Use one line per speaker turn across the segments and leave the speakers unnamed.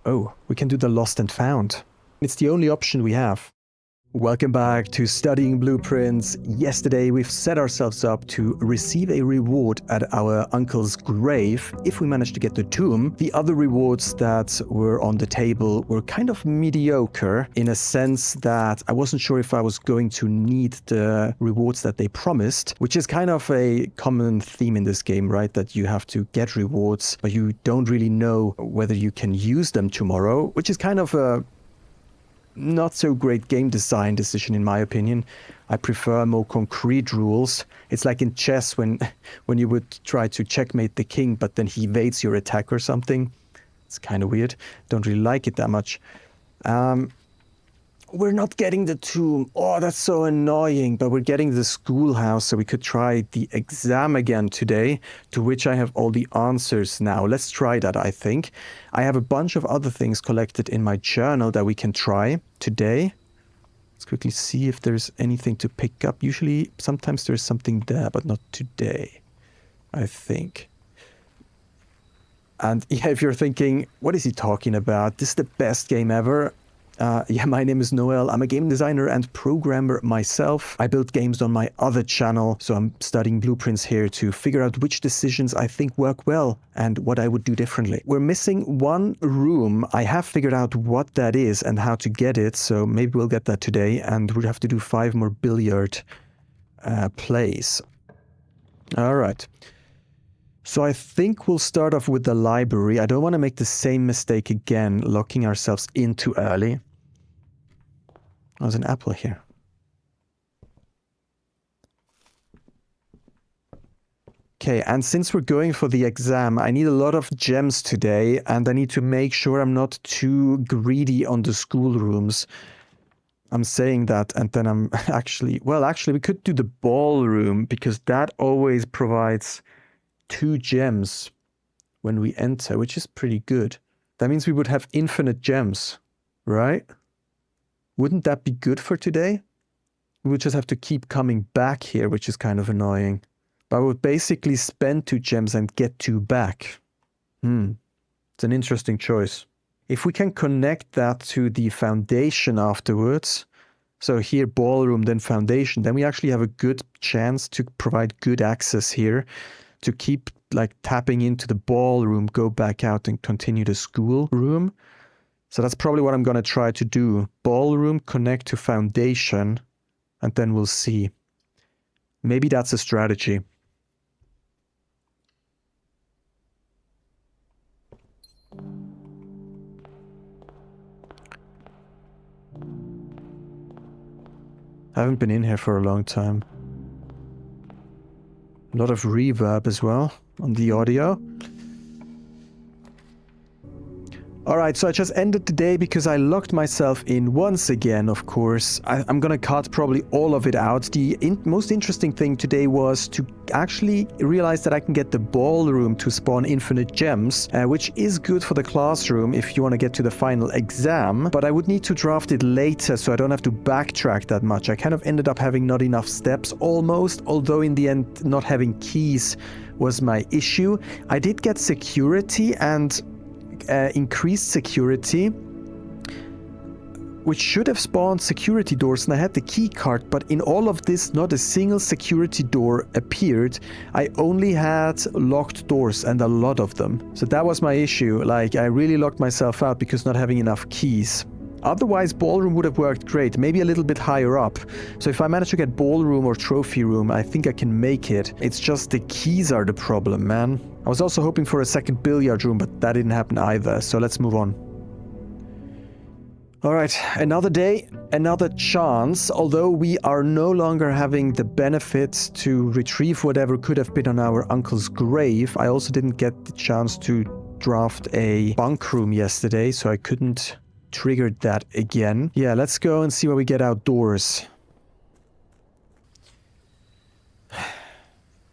Oh, we can do the lost and found. It's the only option we have. Welcome back to Studying Blueprints. Yesterday we've set ourselves up to receive a reward at our uncle's grave if we manage to get the tomb. The other rewards that were on the table were kind of mediocre in a sense that I wasn't sure if I was going to need the rewards that they promised, which is kind of a common theme in this game, right? That you have to get rewards, but you don't really know whether you can use them tomorrow, which is kind of a not so great game design decision in my opinion. I prefer more concrete rules. It's like in chess when you would try to checkmate the king but then he evades your attack or something. It's kind of weird. Don't really like it that much. We're not getting the tomb. Oh, that's so annoying. But we're getting the schoolhouse, so we could try the exam again today, to which I have all the answers now. Let's try that, I think. I have a bunch of other things collected in my journal that we can try today. Let's quickly see if there's anything to pick up. Usually, sometimes there's something there, but not today, I think. And yeah, if you're thinking, what is he talking about? This is the best game ever. Yeah, my name is Noel. I'm a game designer and programmer myself. I build games on my other channel, so I'm studying blueprints here to figure out which decisions I think work well and what I would do differently. We're missing one room. I have figured out what that is and how to get it, so maybe we'll get that today, and we'll have to do 5 more billiard plays. All right. So I think we'll start off with the library. I don't want to make the same mistake again, locking ourselves in too early. There's an apple here. Okay, and since we're going for the exam, I need a lot of gems today, and I need to make sure I'm not too greedy on the schoolrooms. I'm saying that, and then I'm actually we could do the ballroom, because that always provides 2 gems when we enter, which is pretty good. That means we would have infinite gems, right? Wouldn't that be good for today? We would just have to keep coming back here, which is kind of annoying. But I would basically spend 2 gems and get 2 back. It's an interesting choice. If we can connect that to the foundation afterwards, so here ballroom, then foundation, then we actually have a good chance to provide good access here, to keep like tapping into the ballroom, go back out and continue the school room. So that's probably what I'm going to try to do. Ballroom, connect to foundation, and then we'll see. Maybe that's a strategy. I haven't been in here for a long time. A lot of reverb as well on the audio. Alright, so I just ended the day because I locked myself in once again, of course. I'm gonna cut probably all of it out. The most interesting thing today was to actually realize that I can get the ballroom to spawn infinite gems, which is good for the classroom if you want to get to the final exam, but I would need to draft it later so I don't have to backtrack that much. I kind of ended up having not enough steps almost, although in the end not having keys was my issue. I did get security and increased security, which should have spawned security doors, and I had the key card, but in all of this not a single security door appeared. I only had locked doors, and a lot of them. So that was my issue. Like, I really locked myself out because not having enough keys. Otherwise, ballroom would have worked great, maybe a little bit higher up. So if I manage to get ballroom or trophy room, I think I can make it. It's just the keys are the problem, man. I was also hoping for a second billiard room, but that didn't happen either, so let's move on. Alright, another day, another chance. Although we are no longer having the benefits to retrieve whatever could have been on our uncle's grave, I also didn't get the chance to draft a bunk room yesterday, so I couldn't trigger that again. Yeah, let's go and see what we get outdoors.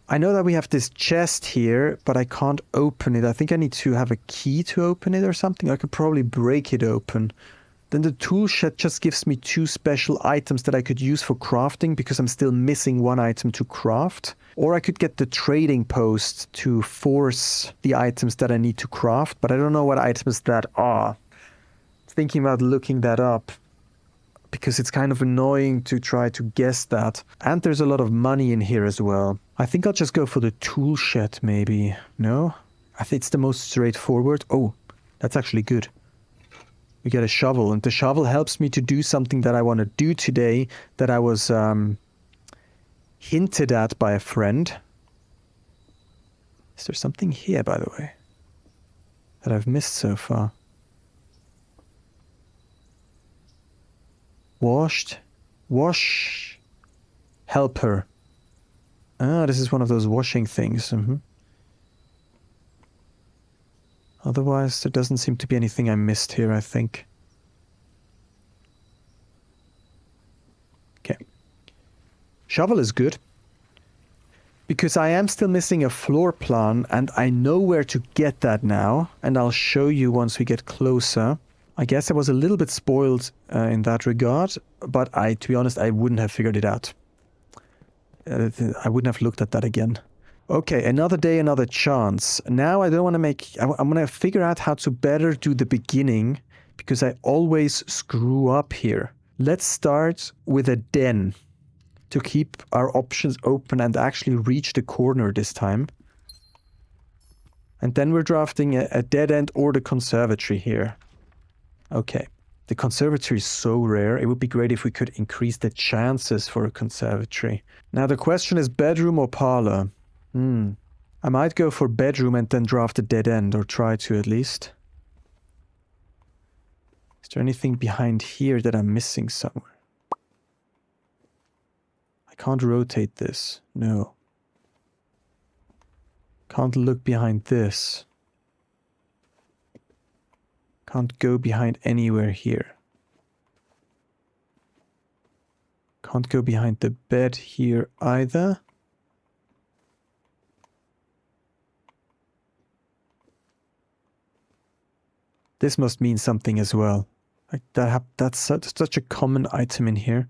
I know that we have this chest here, but I can't open it. I think I need to have a key to open it or something. I could probably break it open. Then the tool shed just gives me 2 special items that I could use for crafting because I'm still missing 1 item to craft. Or I could get the trading post to force the items that I need to craft, but I don't know what items that are. thinking about looking that up because it's kind of annoying to try to guess that. And there's a lot of money in here as well. I think I'll just go for the tool shed maybe. No? I think it's the most straightforward. Oh, that's actually good. We get a shovel, and the shovel helps me to do something that I want to do today that I was hinted at by a friend. Is there something here, by the way, that I've missed so far? Wash helper. Ah, this is one of those washing things. Otherwise, there doesn't seem to be anything I missed here, I think. Okay. Shovel is good. Because I am still missing a floor plan, and I know where to get that now, and I'll show you once we get closer. I guess I was a little bit spoiled in that regard, but to be honest, I wouldn't have figured it out. I wouldn't have looked at that again. Okay, another day, another chance. Now I don't want to I'm going to figure out how to better do the beginning, because I always screw up here. Let's start with a den to keep our options open and actually reach the corner this time. And then we're drafting a dead end or the conservatory here. Okay, the conservatory is so rare. It would be great if we could increase the chances for a conservatory. Now the question is bedroom or parlor? I might go for bedroom and then draft a dead end, or try to at least. Is there anything behind here that I'm missing somewhere? I can't rotate this. No. Can't look behind this. Can't go behind anywhere here. Can't go behind the bed here either. This must mean something as well. Like that's such a common item in here.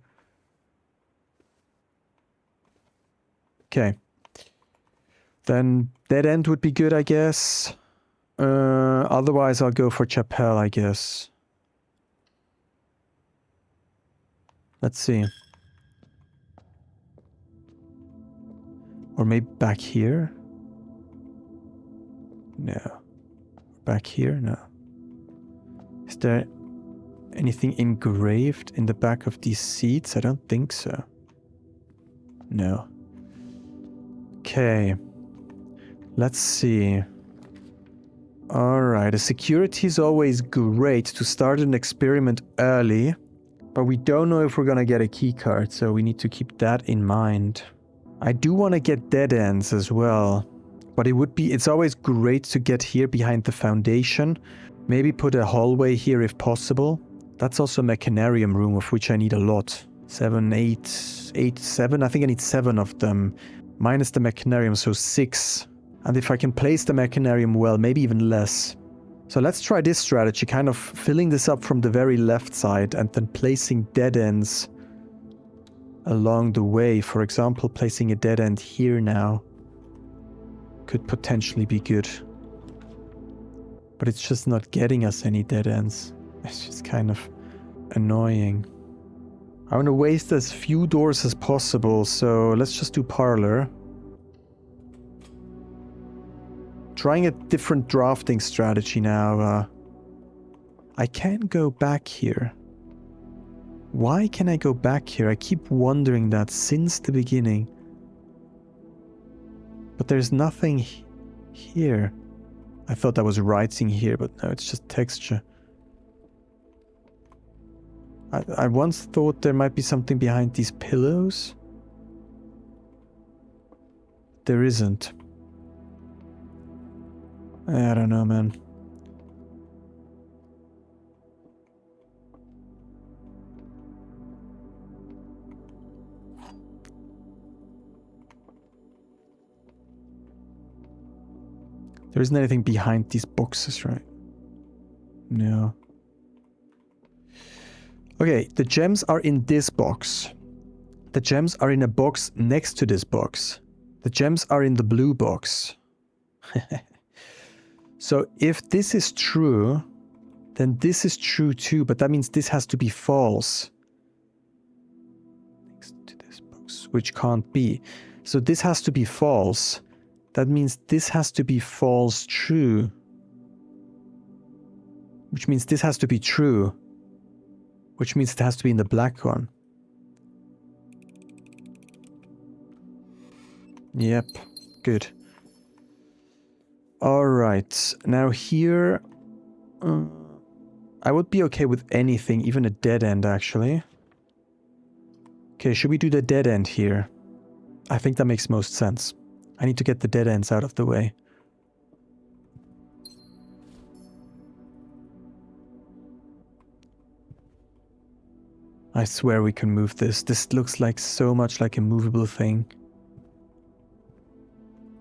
Okay. Then dead end would be good, I guess. Otherwise I'll go for chapel, I guess. Let's see. Or maybe back here? No. Back here? No. Is there anything engraved in the back of these seats? I don't think so. No. Okay. Let's see. Alright, the security is always great to start an experiment early, but we don't know if we're gonna get a keycard, so we need to keep that in mind. I do want to get dead ends as well, but it's always great to get here behind the foundation. Maybe put a hallway here if possible. That's also a mechanarium room, of which I need a lot. 7, 8, 7. I think I need 7 of them. Minus the mechanarium, so 6. And if I can place the mechanarium well, maybe even less. So let's try this strategy, kind of filling this up from the very left side and then placing dead ends along the way. For example, placing a dead end here now could potentially be good. But it's just not getting us any dead ends. It's just kind of annoying. I want to waste as few doors as possible, so let's just do parlor. Trying a different drafting strategy now. I can't go back here. Why can I go back here? I keep wondering that since the beginning. But there's nothing here. I thought that was writing here, but no, it's just texture. I once thought there might be something behind these pillows. There isn't. I don't know, man. There isn't anything behind these boxes, right? No. Okay, the gems are in this box. The gems are in a box next to this box. The gems are in the blue box. So if this is true, then this is true too, but that means this has to be false. Next to this box, which can't be. So this has to be false. That means this has to be false true. Which means this has to be true. Which means it has to be in the black one. Yep, good. Alright, now here... I would be okay with anything, even a dead end actually. Okay, should we do the dead end here? I think that makes most sense. I need to get the dead ends out of the way. I swear we can move this. This looks like so much like a movable thing.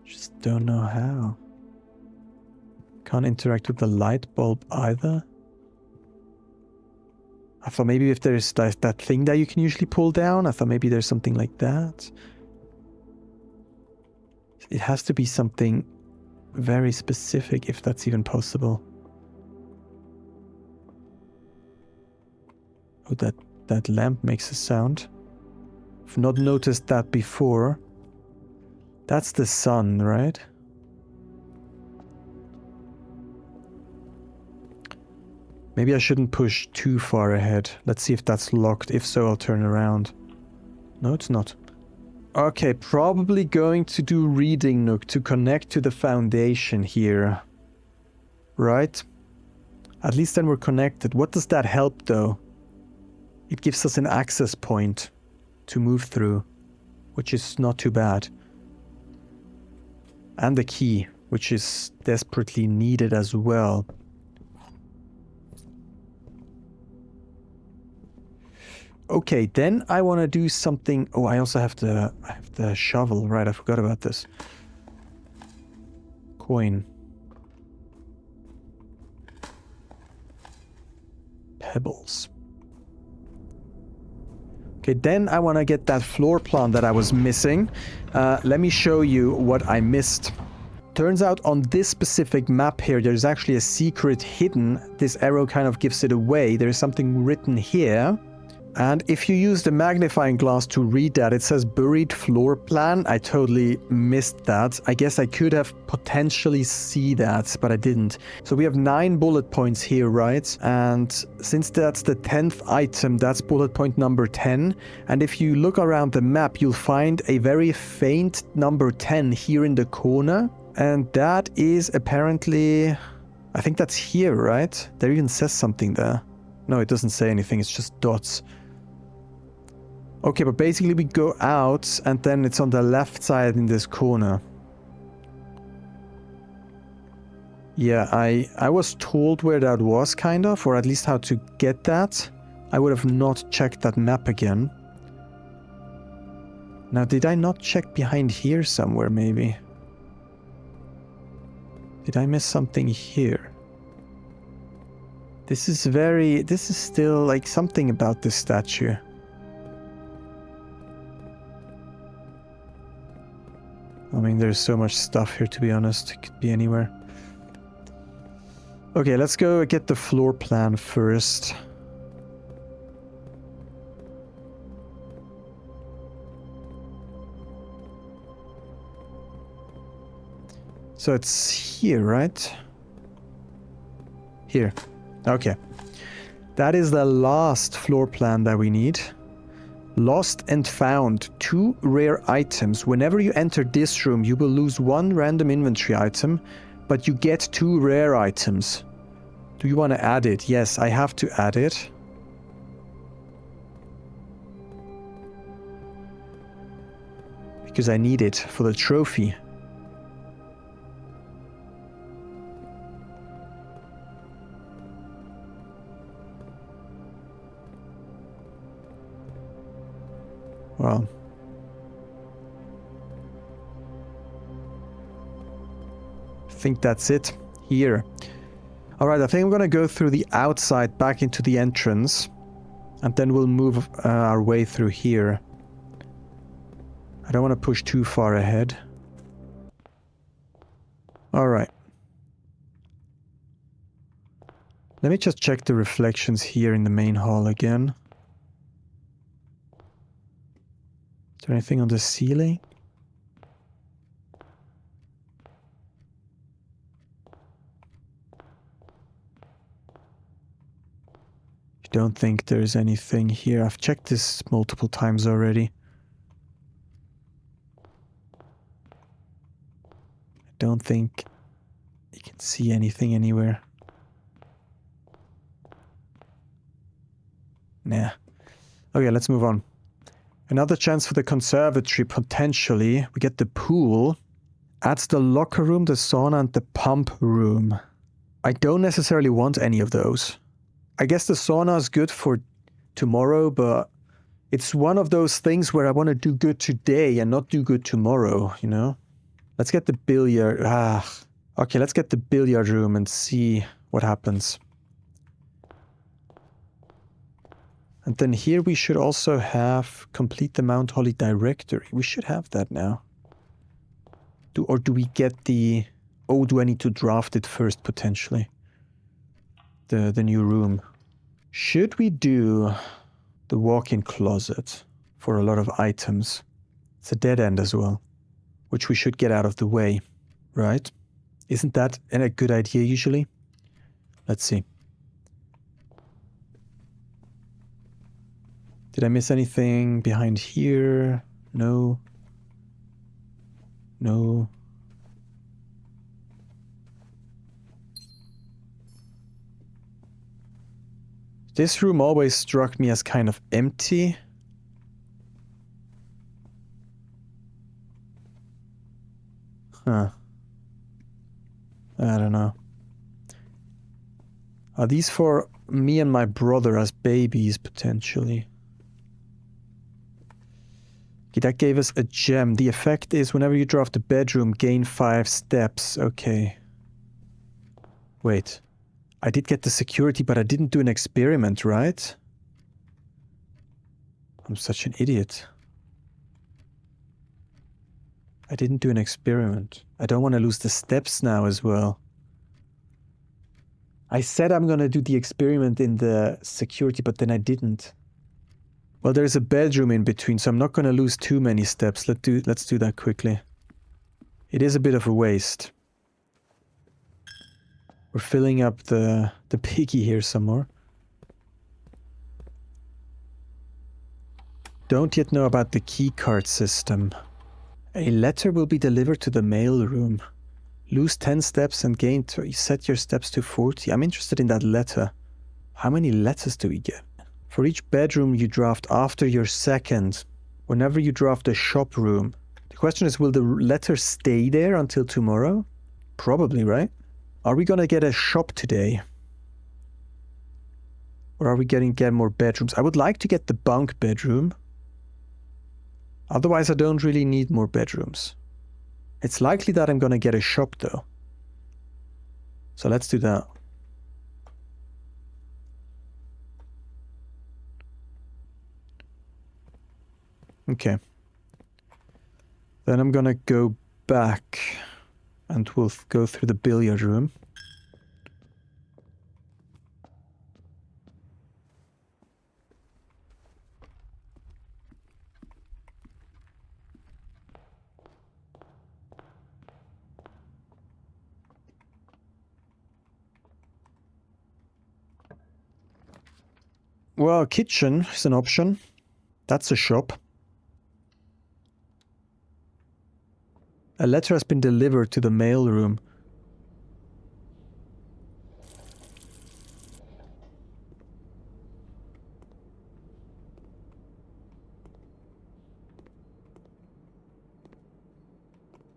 Just don't know how. Can't interact with the light bulb either. I thought maybe if there's that thing that you can usually pull down, I thought maybe there's something like that. It has to be something very specific if that's even possible. Oh, that lamp makes a sound. I've not noticed that before. That's the sun, right? Maybe I shouldn't push too far ahead. Let's see if that's locked. If so, I'll turn around. No, it's not. Okay, probably going to do Reading Nook to connect to the foundation here. Right? At least then we're connected. What does that help, though? It gives us an access point to move through, which is not too bad. And a key, which is desperately needed as well. Okay, then I want to do something... Oh, I also have the shovel. Right, I forgot about this. Coin. Pebbles. Okay, then I want to get that floor plan that I was missing. Let me show you what I missed. Turns out on this specific map here, there's actually a secret hidden. This arrow kind of gives it away. There's something written here. And if you use the magnifying glass to read that, it says buried floor plan. I totally missed that. I guess I could have potentially see that, but I didn't. So we have 9 bullet points here, right? And since that's the 10th item, that's bullet point number 10. And if you look around the map, you'll find a very faint number 10 here in the corner. And that is apparently... I think that's here, right? There even says something there. No, it doesn't say anything. It's just dots. Okay, but basically we go out and then it's on the left side in this corner. Yeah, I was told where that was, kind of, or at least how to get that. I would have not checked that map again. Now, did I not check behind here somewhere, maybe? Did I miss something here? This is still like something about this statue. I mean, there's so much stuff here, to be honest. It could be anywhere. Okay, let's go get the floor plan first. So it's here, right? Here. Okay. That is the last floor plan that we need. Lost and found. 2 rare items. Whenever you enter this room, you will lose 1 random inventory item, but you get 2 rare items. Do you want to add it? Yes, I have to add it. Because I need it for the trophy. Well, I think that's it here. Alright, I think I'm gonna go through the outside back into the entrance, and then we'll move our way through here. I don't want to push too far ahead. Alright. Let me just check the reflections here in the main hall again. Is there anything on the ceiling? I don't think there's anything here. I've checked this multiple times already. I don't think you can see anything anywhere. Nah. Okay, let's move on. Another chance for the conservatory, potentially. We get the pool. Adds the locker room, the sauna, and the pump room. I don't necessarily want any of those. I guess the sauna is good for tomorrow, but it's one of those things where I want to do good today and not do good tomorrow, you know? Let's get the billiard... Okay, let's get the billiard room and see what happens. And then here we should also have complete the Mount Holly directory. We should have that now. Or do we get the... Oh, do I need to draft it first, potentially? The new room. Should we do the walk-in closet for a lot of items? It's a dead end as well, which we should get out of the way, right? Isn't that a good idea usually? Let's see. Did I miss anything behind here? No. No. This room always struck me as kind of empty. Huh. I don't know. Are these for me and my brother as babies, potentially? Okay, that gave us a gem. The effect is whenever you draft the bedroom, gain 5 steps. Okay. Wait. I did get the security, but I didn't do an experiment, right? I'm such an idiot. I didn't do an experiment. I don't want to lose the steps now as well. I said I'm going to do the experiment in the security, but then I didn't. Well, there's a bedroom in between, so I'm not going to lose too many steps. Let's do that quickly. It is a bit of a waste. We're filling up the piggy here some more. Don't yet know about the keycard system. A letter will be delivered to the mail room. Lose 10 steps and set your steps to 40. I'm interested in that letter. How many letters do we get? For each bedroom you draft after your second, whenever you draft a shop room. The question is, will the letter stay there until tomorrow? Probably, right? Are we gonna get a shop today? Or are we get more bedrooms? I would like to get the bunk bedroom. Otherwise, I don't really need more bedrooms. It's likely that I'm gonna get a shop though. So let's do that. Okay. Then I'm gonna go back and we'll go through the billiard room. Well, kitchen is an option. That's a shop. A letter has been delivered to the mail room.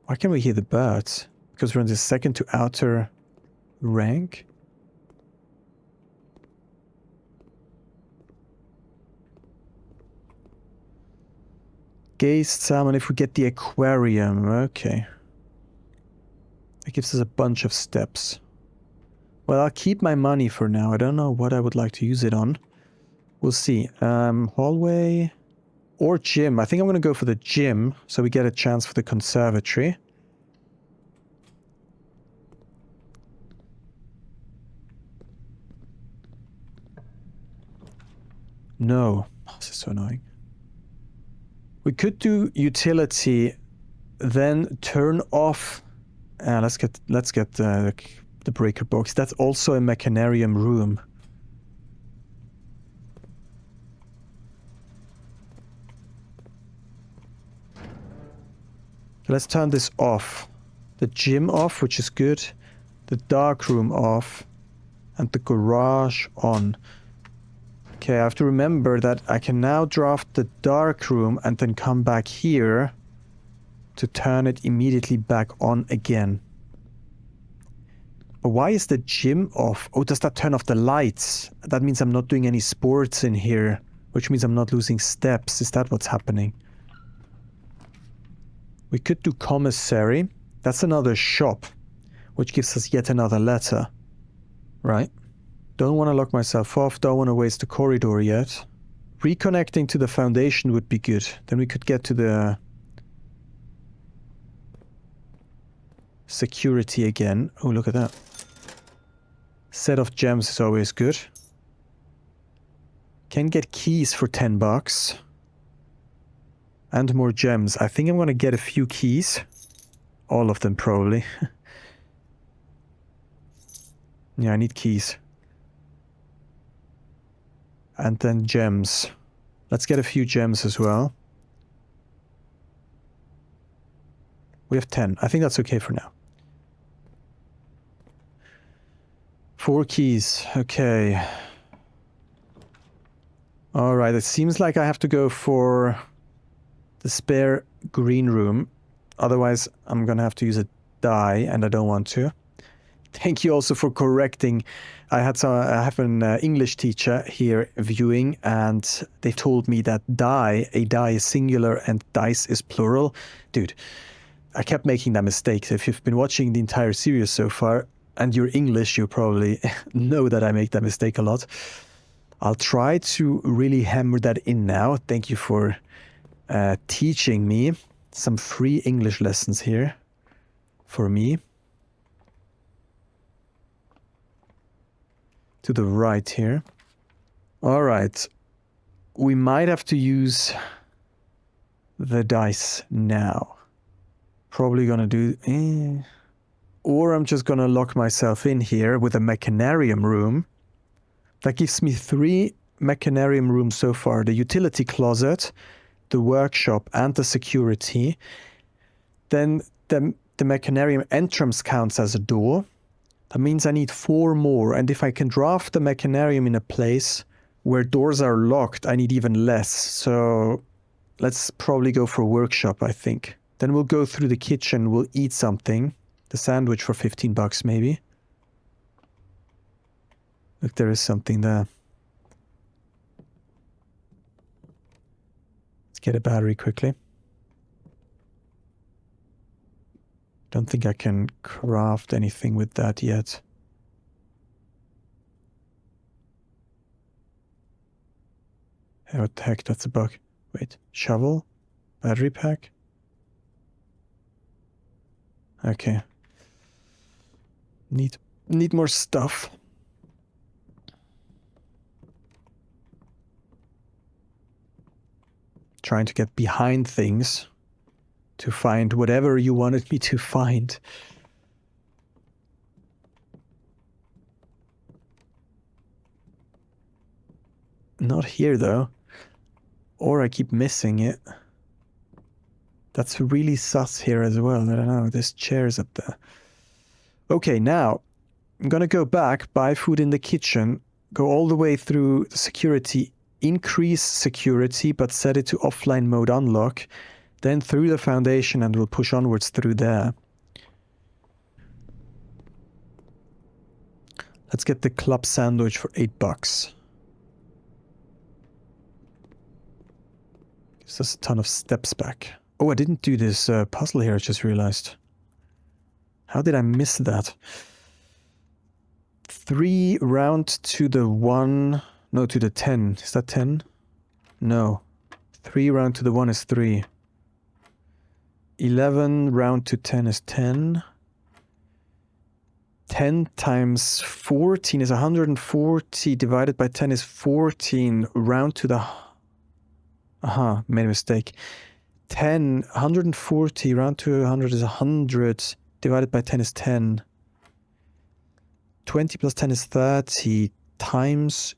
Why can we hear the birds? Because we're in the second to outer rank? Gaze salmon if we get the aquarium. Okay. That gives us a bunch of steps. Well, I'll keep my money for now. I don't know what I would like to use it on. We'll see. Hallway or gym. I think I'm going to go for the gym so we get a chance for the conservatory. No. Oh, this is so annoying. We could do utility, then turn off. Let's get the breaker box. That's also a mechanarium room. Let's turn this off. The gym off, which is good. The dark room off. And the garage on. Okay, I have to remember that I can now draft the dark room and then come back here to turn it immediately back on again. But why is the gym off? Oh, does that turn off the lights? That means I'm not doing any sports in here, which means I'm not losing steps. Is that what's happening? We could do commissary. That's another shop, which gives us yet another letter. Right? Don't want to lock myself off. Don't want to waste the corridor yet. Reconnecting to the foundation would be good. Then we could get to the security again. Oh, look at that. Set of gems is always good. Can get keys for 10 bucks. And more gems. I think I'm going to get a few keys. All of them, probably. Yeah, I need keys. And then gems. Let's get a few gems as well. We have 10. I think that's okay for now. 4 keys. Okay. Alright, it seems like I have to go for the spare green room. Otherwise, I'm gonna have to use a die, and I don't want to. Thank you also for correcting. I have an English teacher here viewing, and they told me that a die is singular and dice is plural. Dude, I kept making that mistake. So if you've been watching the entire series so far, and you're English, you probably know that I make that mistake a lot. I'll try to really hammer that in now. Thank you for teaching me some free English lessons here for me. To the right here. All right. We might have to use the dice now. Probably gonna do... Or I'm just gonna lock myself in here with a mechanarium room. That gives me 3 mechanarium rooms so far. The utility closet, the workshop, and the security. Then the mechanarium entrance counts as a door. That means I need 4 more, and if I can draft the mechanarium in a place where doors are locked, I need even less. So let's probably go for a workshop, I think. Then we'll go through the kitchen, we'll eat something. The sandwich for 15 bucks maybe. Look, there is something there. Let's get a battery quickly. Don't think I can craft anything with that yet. Hey, what the heck, that's a bug. Wait, shovel? Battery pack? Okay. Need more stuff. Trying to get behind things to find whatever you wanted me to find. Not here though. Or I keep missing it. That's really sus here as well. I don't know, there's chairs up there. Okay, now I'm gonna go back, buy food in the kitchen, go all the way through the security, increase security, but set it to offline mode unlock, then through the foundation, and we'll push onwards through there. Let's get the club sandwich for 8 bucks. Gives us a ton of steps back. Oh, I didn't do this puzzle here, I just realized. How did I miss that? 3 round to the 1... No, to the 10. Is that 10? No. 3 round to the 1 is 3. 11 round to 10 is 10. 10 times 14 is 140, divided by 10 is 14, round to the... made a mistake. 140, round to 100 is 100, divided by 10 is 10. 20 plus 10 is 30, times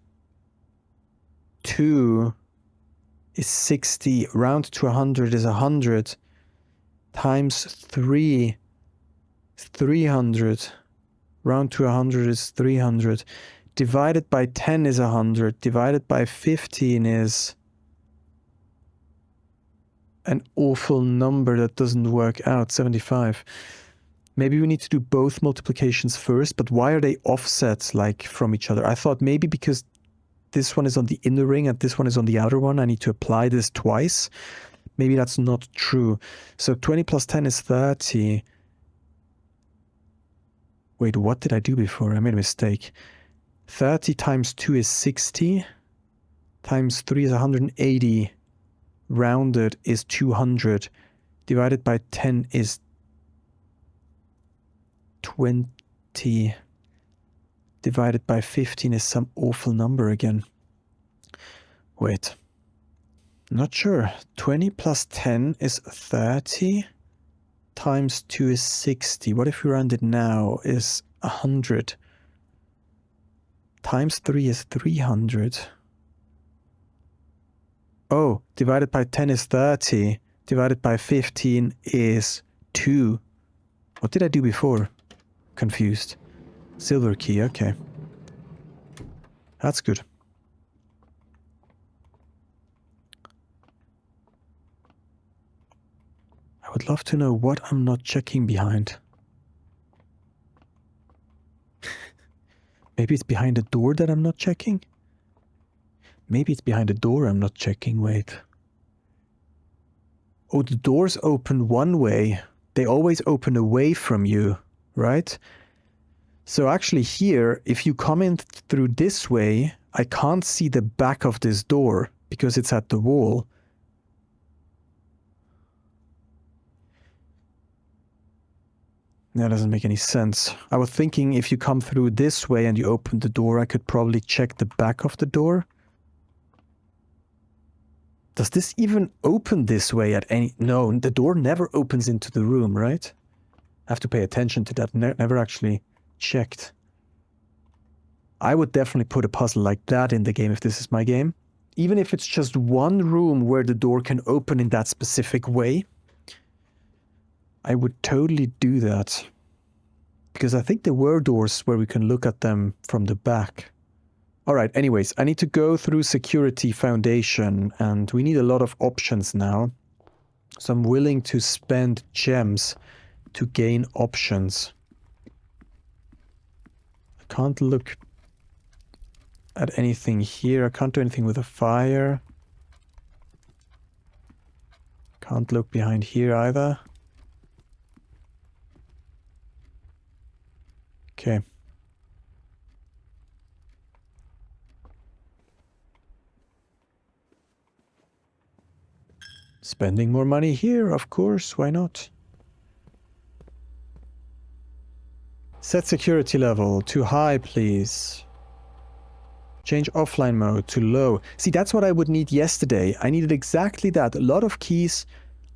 2 is 60, round to 100 is 100, times 3 is 300, round to 100 is 300, divided by 10 is 100, divided by 15 is an awful number that doesn't work out, 75. Maybe we need to do both multiplications first, but why are they offset like from each other? I thought maybe because this one is on the inner ring and this one is on the outer one, I need to apply this twice. Maybe that's not true. So 20 plus 10 is 30. Wait, what did I do before? I made a mistake. 30 times 2 is 60. Times 3 is 180. Rounded is 200. Divided by 10 is 20. Divided by 15 is some awful number again. Wait. Not sure. 20 plus 10 is 30. Times 2 is 60. What if we round it now? Is 100. Times 3 is 300. Oh, divided by 10 is 30. Divided by 15 is 2. What did I do before? Confused. Silver key, okay. That's good. I would love to know what I'm not checking behind. Maybe it's behind a door that I'm not checking? Maybe it's behind a door I'm not checking, wait. Oh, the doors open one way. They always open away from you, right? So actually here, if you come in through this way, I can't see the back of this door because it's at the wall. That doesn't make any sense. I was thinking if you come through this way and you open the door, I could probably check the back of the door. Does this even open this way at any... No, the door never opens into the room, right? I have to pay attention to that. Never actually checked. I would definitely put a puzzle like that in the game if this is my game. Even if it's just one room where the door can open in that specific way, I would totally do that. Because I think there were doors where we can look at them from the back. Alright, anyways, I need to go through Security Foundation, and we need a lot of options now. So I'm willing to spend gems to gain options. I can't look at anything here. I can't do anything with a fire. Can't look behind here either. Okay. Spending more money here, of course, why not? Set security level to high, please. Change offline mode to low. See, that's what I would need yesterday. I needed exactly that. A lot of keys,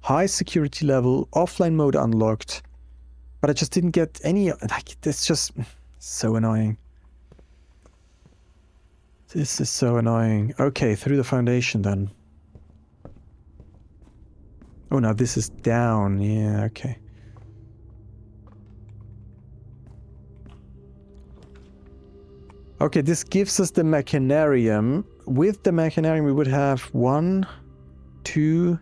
high security level, offline mode unlocked. But I just didn't get any... Like, it's just so annoying. This is so annoying. Okay, through the foundation then. Oh, now this is down. Yeah, okay. Okay, this gives us the Machinarium. With the Machinarium, we would have 1, 2,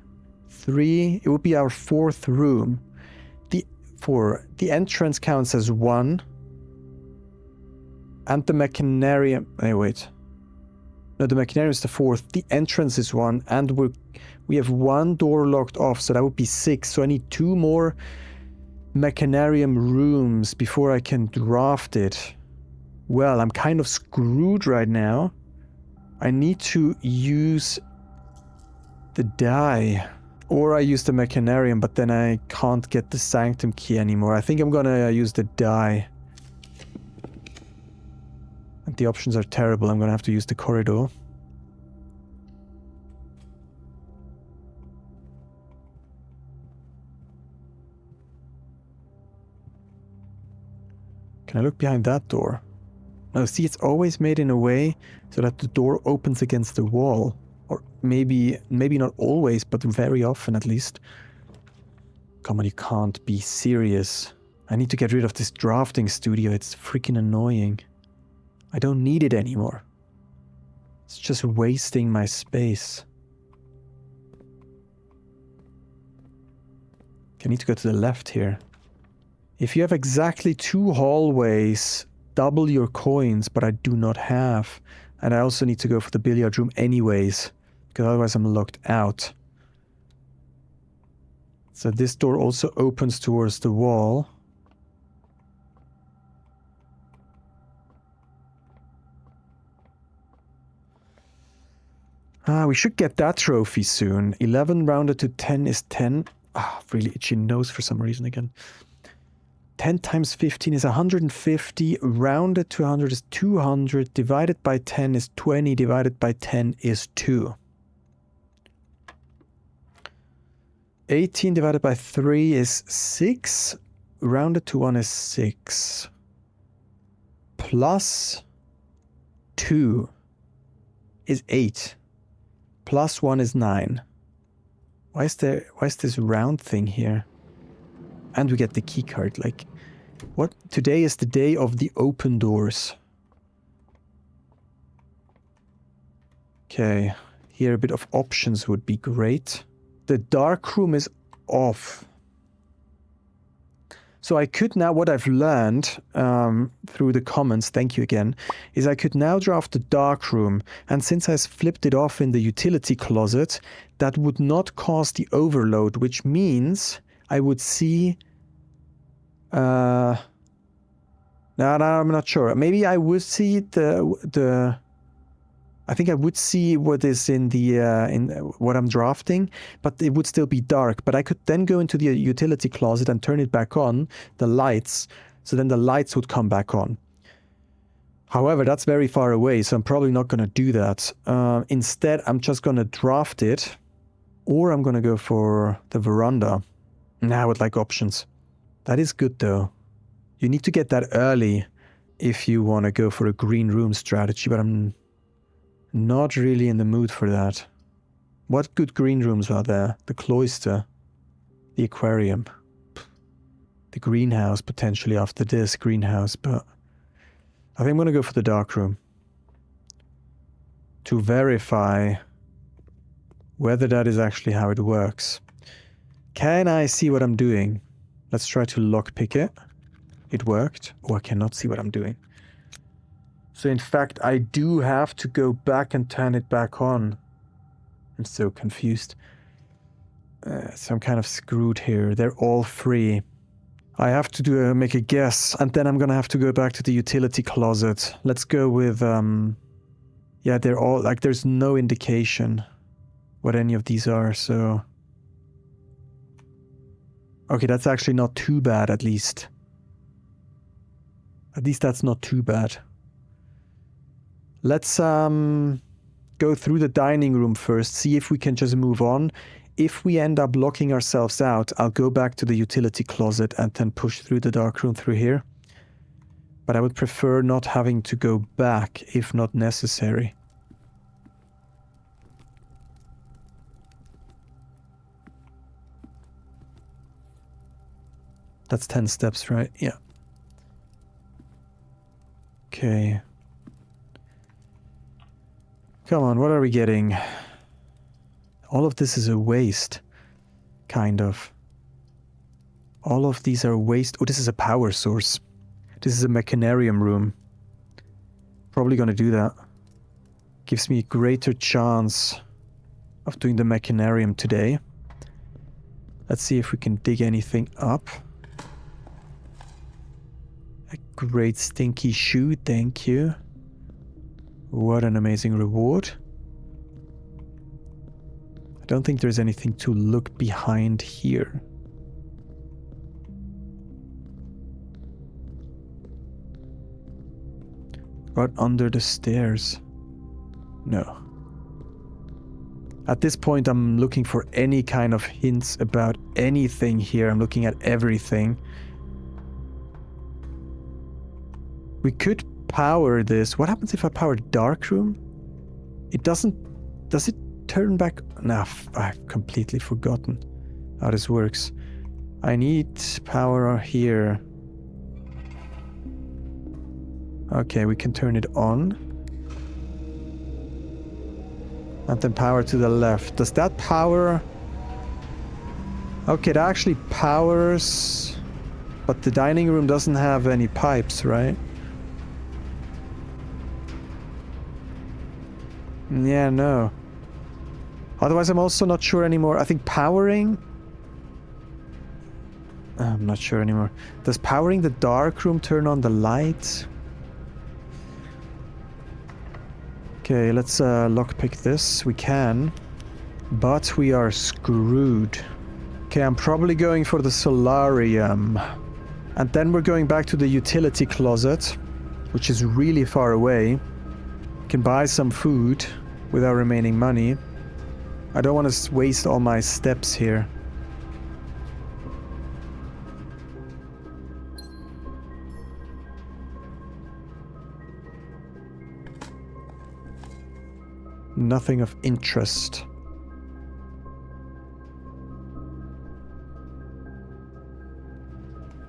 3. It would be our 4th room. The entrance counts as 1. And the Machinarium... Hey, wait. No, the Machinarium is the 4th. The entrance is 1. And we have 1 door locked off, so that would be 6. So I need 2 more Machinarium rooms before I can draft it. Well, I'm kind of screwed right now. I need to use the die. Or I use the Machinarium, but then I can't get the Sanctum key anymore. I think I'm gonna use the die. the options are terrible. I'm gonna have to use the corridor. Can I look behind that door? No, see, it's always made in a way so that the door opens against the wall. Or maybe not always, but very often at least. Come on, you can't be serious. I need to get rid of this drafting studio. It's freaking annoying. I don't need it anymore. It's just wasting my space. I need to go to the left here. If you have exactly 2 hallways, double your coins, but I do not have. And I also need to go for the billiard room anyways, because otherwise I'm locked out. So this door also opens towards the wall. We should get that trophy soon. 11 rounded to 10 is 10. Really itchy nose for some reason again. 10 times 15 is 150. Rounded to 100 is 200. Divided by 10 is 20. Divided by 10 is 2. 18 divided by 3 is 6. Rounded to 1 is 6. Plus 2 is 8. Plus 1 is 9. Why is this round thing here? And we get the key card. Like, what? Today is the day of the open doors. Okay, here a bit of options would be great. The dark room is off. So I could now, what I've learned through the comments, thank you again, is I could now draft the dark room. And since I flipped it off in the utility closet, that would not cause the overload, which means I would see... No, I'm not sure. Maybe I would see I think I would see what is in the in what I'm drafting, but it would still be dark. But I could then go into the utility closet and turn it back on, the lights, so then the lights would come back on. However, that's very far away, so I'm probably not going to do that. Instead, I'm just going to draft it, or I'm going to go for the veranda. Now I would like options. That is good though. You need to get that early if you want to go for a green room strategy, but I'm not really in the mood for that. What good green rooms are there? The cloister, the aquarium, the greenhouse potentially after this greenhouse, but I think I'm going to go for the dark room to verify whether that is actually how it works. Can I see what I'm doing? Let's try to lockpick it. It worked. Oh, I cannot see what I'm doing. So in fact, I do have to go back and turn it back on. I'm so confused. So I'm kind of screwed here. They're all free. I have to make a guess, and then I'm gonna have to go back to the utility closet. Let's go with, yeah, they're all, like, there's no indication what any of these are, so... Okay, that's actually not too bad, at least. At least that's not too bad. Let's go through the dining room first, see if we can just move on. If we end up locking ourselves out, I'll go back to the utility closet and then push through the dark room through here. But I would prefer not having to go back if not necessary. That's 10 steps, right? Yeah. Okay. Come on, what are we getting? All of this is a waste. Kind of. All of these are waste. Oh, this is a power source. This is a mechanarium room. Probably gonna do that. Gives me a greater chance of doing the mechanarium today. Let's see if we can dig anything up. A great stinky shoe, thank you. What an amazing reward. I don't think there's anything to look behind here. Right under the stairs. No. At this point, I'm looking for any kind of hints about anything here. I'm looking at everything. We could power this. What happens if I power Darkroom? It doesn't... Does it turn back? Nah, I've completely forgotten how this works. I need power here. Okay, we can turn it on. And then power to the left. Does that power... Okay, that actually powers... But the dining room doesn't have any pipes, right? Yeah, no. Otherwise, I'm also not sure anymore. I think powering... I'm not sure anymore. Does powering the dark room turn on the lights? Okay, let's lockpick this. We can. But we are screwed. Okay, I'm probably going for the solarium. And then we're going back to the utility closet, which is really far away. Can buy some food with our remaining money. I don't want to waste all my steps here. Nothing of interest.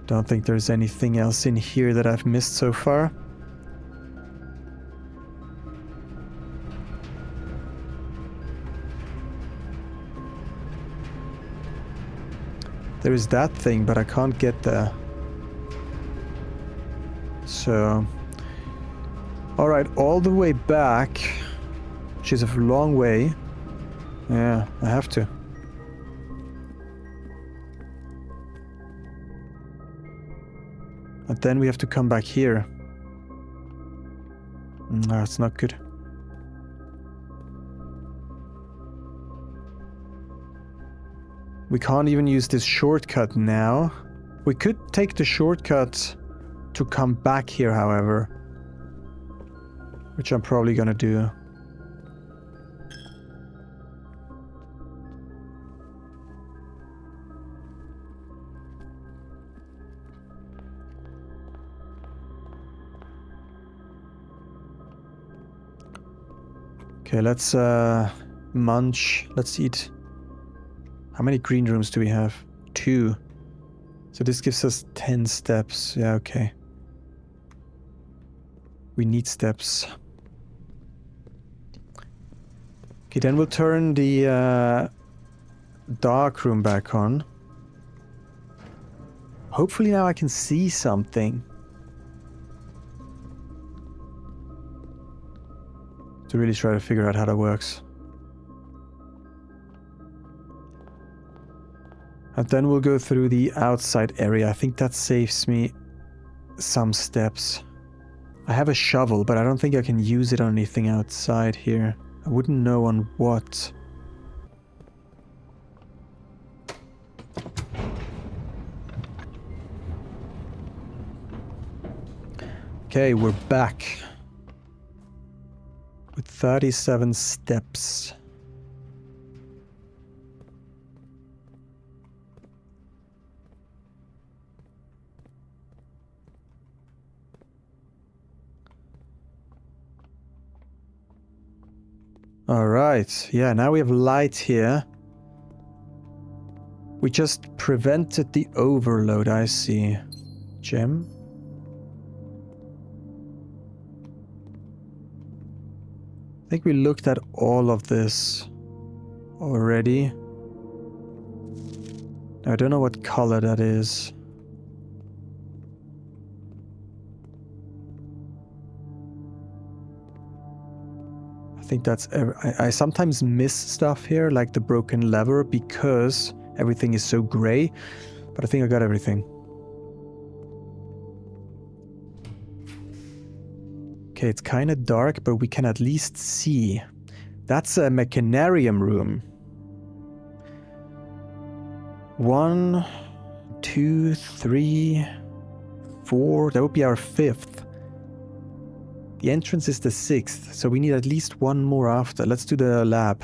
Don't think there's anything else in here that I've missed so far. There is that thing, but I can't get there. So... Alright, all the way back, which is a long way. Yeah, I have to. And then we have to come back here. No, that's not good. We can't even use this shortcut now. We could take the shortcut to come back here, however. Which I'm probably gonna do. Okay, let's munch. Let's eat. How many green rooms do we have? 2. So this gives us 10 steps. Yeah, okay. We need steps. Okay, then we'll turn the dark room back on. Hopefully now I can see something. To really try to figure out how that works. And then we'll go through the outside area. I think that saves me some steps. I have a shovel, but I don't think I can use it on anything outside here. I wouldn't know on what. Okay, we're back. With 37 steps. Alright, yeah, now we have light here. We just prevented the overload, I see. Gem? I think we looked at all of this already. I don't know what color that is. I think that's... I sometimes miss stuff here, like the broken lever, because everything is so gray. But I think I got everything. Okay, it's kind of dark, but we can at least see. That's a mechanarium room. 1, 2, 3, 4. That would be our 5th. The entrance is the 6th, so we need at least one more after. Let's do the lab.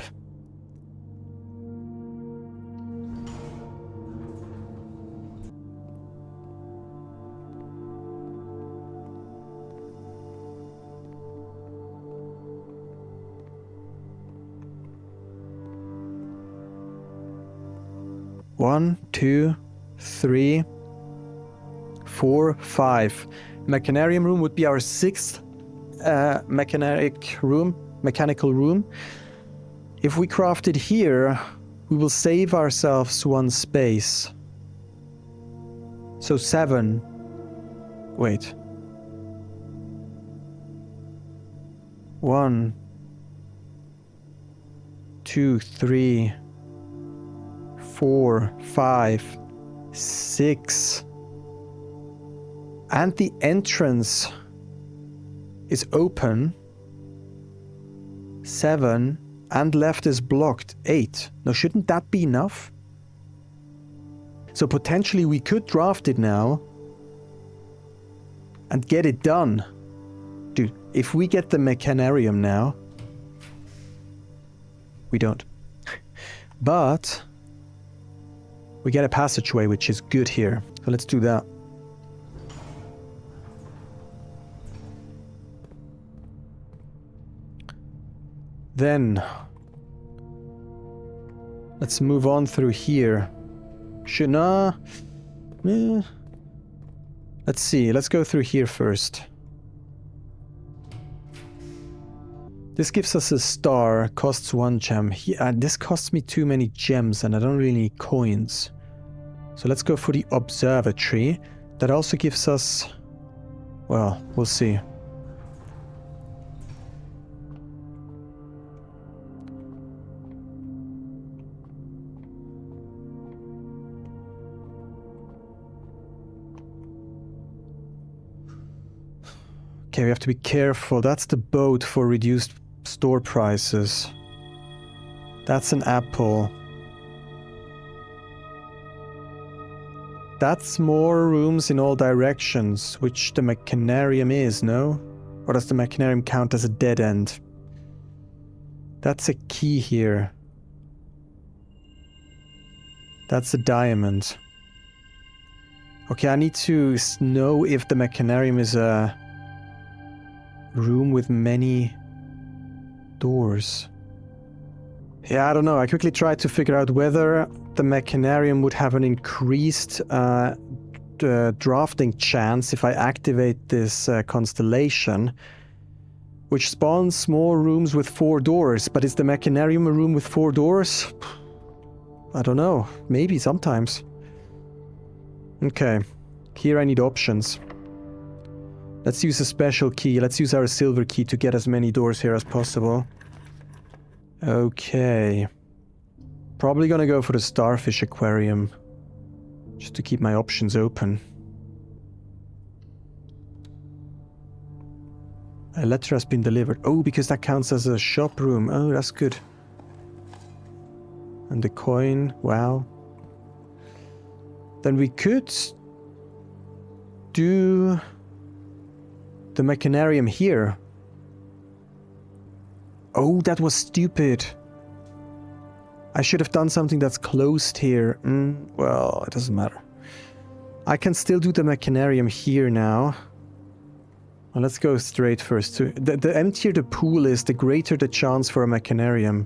One, two, 3, 4, 5. Mechanarium room would be our 6th mechanical room. If we craft it here, we will save ourselves one space. So 7. Wait. 1, 2, 3, 4, 5, 6. And the entrance is open. 7. And left is blocked. 8. Now, shouldn't that be enough? So potentially we could draft it now and get it done. Dude, if we get the Mechanarium now... We don't. But... we get a passageway, which is good here. So let's do that. Then... let's move on through here. Let's see, let's go through here first. This gives us a star, costs 1 gem. This costs me too many gems and I don't really need coins. So let's go for the observatory. That also gives us... well, we'll see. Okay, we have to be careful. That's the boat for reduced store prices. That's an apple. That's more rooms in all directions, which the Mechanarium is, no? Or does the Mechanarium count as a dead end? That's a key here. That's a diamond. Okay, I need to know if the Mechanarium is a room with many doors. Yeah, I don't know. I quickly tried to figure out whether the Mechanarium would have an increased drafting chance if I activate this constellation, which spawns more rooms with 4 doors. But is the Mechanarium a room with 4 doors? I don't know. Maybe sometimes. Okay. Here I need options. Let's use a special key. Let's use our silver key to get as many doors here as possible. Okay. Probably gonna go for the starfish aquarium. Just to keep my options open. A letter has been delivered. Oh, because that counts as a shop room. Oh, that's good. And the coin. Wow. Then we could do the Mechanarium here. Oh, that was stupid. I should have done something that's closed here. Well, it doesn't matter. I can still do the Mechanarium here now. Well, let's go straight first. The emptier the pool is, the greater the chance for a Mechanarium.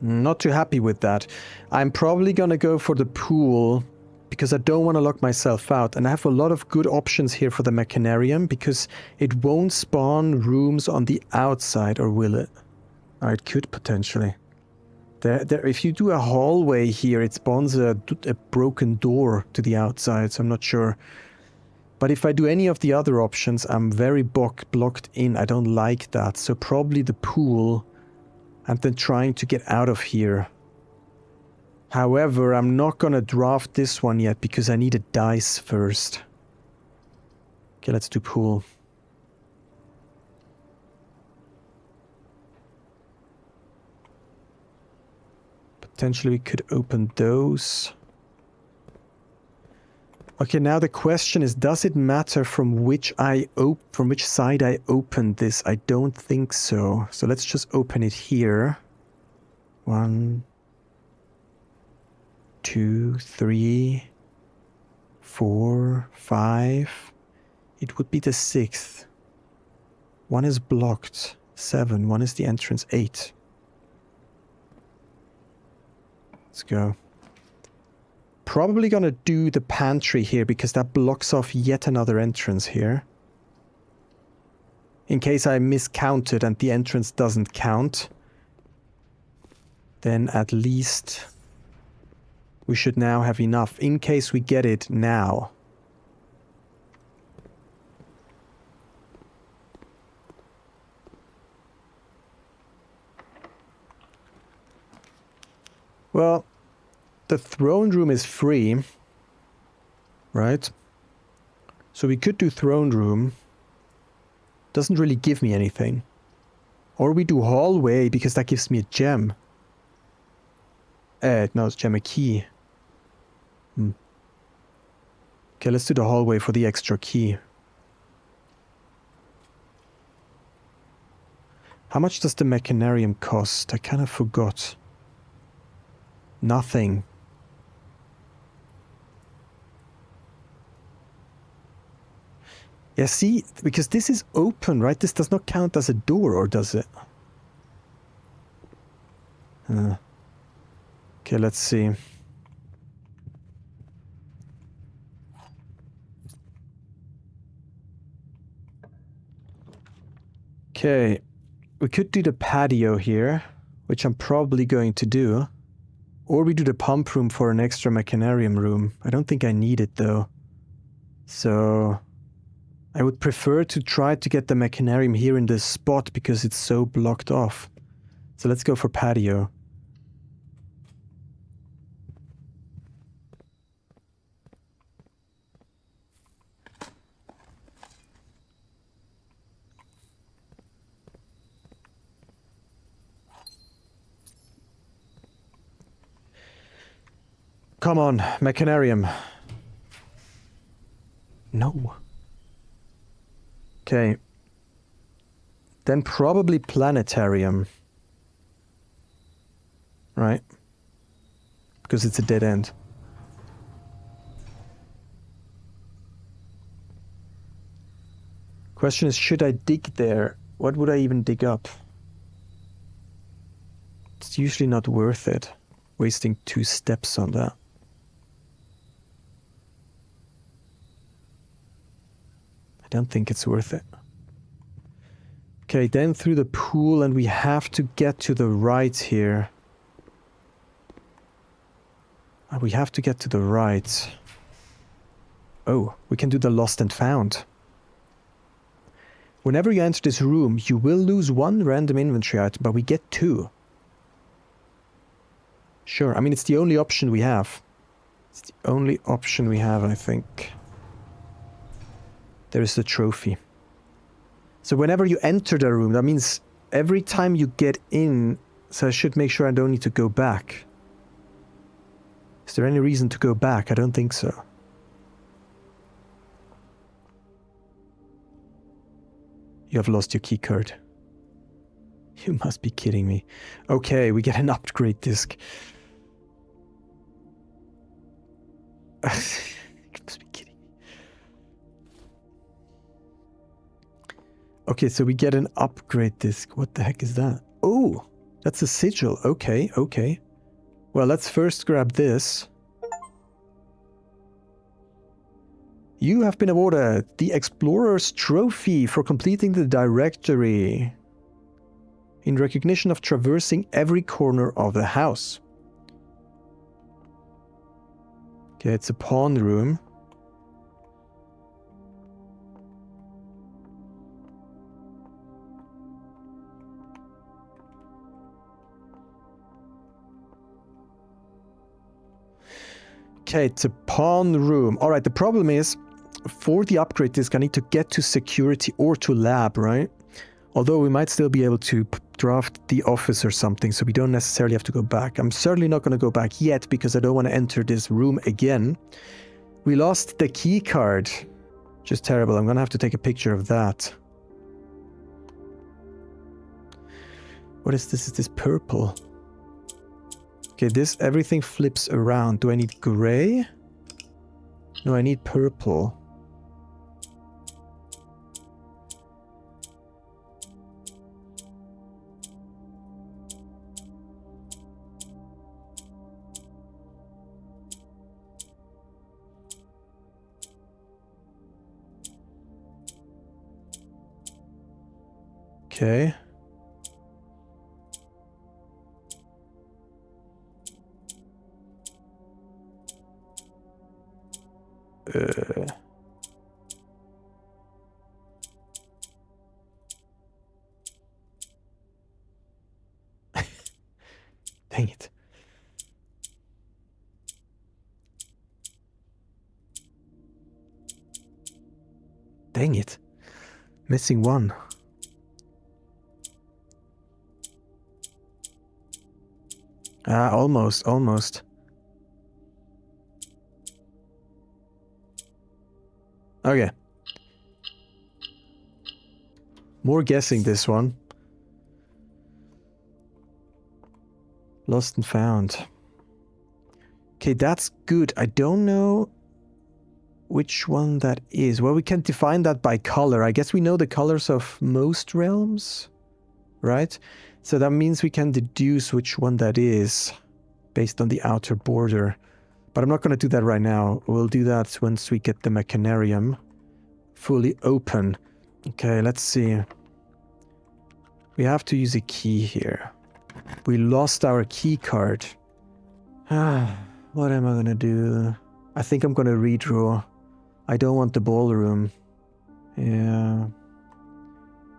Not too happy with that. I'm probably gonna go for the pool because I don't want to lock myself out. And I have a lot of good options here for the Mechanarium because it won't spawn rooms on the outside, or will it? Oh, it could potentially. If you do a hallway here, it spawns a broken door to the outside, so I'm not sure. But if I do any of the other options, I'm very blocked in. I don't like that. So probably the pool, and then trying to get out of here. However, I'm not gonna draft this one yet because I need a dice first. Okay, let's do pool. Potentially we could open those. Okay, now the question is, does it matter from which side I open this? I don't think so. So let's just open it here. 1, 2, 3, 4, 5. It would be the 6th. 1 is blocked. 7. 1 is the entrance. 8. Let's go. Probably gonna do the pantry here because that blocks off yet another entrance here. In case I miscounted and the entrance doesn't count, then at least we should now have enough in case we get it now. Well, the throne room is free, right? So we could do throne room. Doesn't really give me anything. Or we do hallway because that gives me a gem. No, it's gem a key. Okay, let's do the hallway for the extra key. How much does the Mechanarium cost? I kind of forgot. Nothing. Yeah, see, because this is open, right? This does not count as a door, or does it? Okay, let's see. Okay, we could do the patio here, which I'm probably going to do. Or we do the pump room for an extra Mechanarium room. I don't think I need it, though. So I would prefer to try to get the Mechanarium here in this spot because it's so blocked off. So let's go for patio. Come on, Mechanarium. No. Okay. Then probably planetarium. Right? Because it's a dead end. Question is, should I dig there? What would I even dig up? It's usually not worth it. Wasting 2 steps on that. I don't think it's worth it. Okay, then through the pool, and we have to get to the right here. We have to get to the right. Oh, we can do the lost and found. Whenever you enter this room, you will lose 1 random inventory item, but we get 2. Sure, I mean, it's the only option we have. It's the only option we have, I think. There is the trophy. So whenever you enter the room, that means every time you get in, so I should make sure I don't need to go back. Is there any reason to go back? I don't think so. You have lost your keycard. You must be kidding me. Okay, we get an upgrade disc. You must be kidding me. Okay, so we get an upgrade disc. What the heck is that? Oh, that's a sigil. Okay, okay. Well, let's first grab this. You have been awarded the Explorer's Trophy for completing the directory in recognition of traversing every corner of the house. Okay, it's a pawn room. Okay, it's a pawn room. Alright, the problem is, for the upgrade disc, I need to get to security or to lab, right? Although we might still be able to draft the office or something, so we don't necessarily have to go back. I'm certainly not going to go back yet because I don't want to enter this room again. We lost the key card. Just terrible. I'm gonna have to take a picture of that. What is this? Is this purple? Okay, everything flips around. Do I need gray? No, I need purple. Okay. Dang it. Dang it. Missing one. Almost, almost. Okay. More guessing this one. Lost and found. Okay, that's good. I don't know which one that is. Well, we can define that by color. I guess we know the colors of most realms, right? So that means we can deduce which one that is based on the outer border. But I'm not going to do that right now. We'll do that once we get the Mechanarium fully open. Okay, let's see. We have to use a key here. We lost our key card. What am I going to do? I think I'm going to redraw. I don't want the ballroom. Yeah.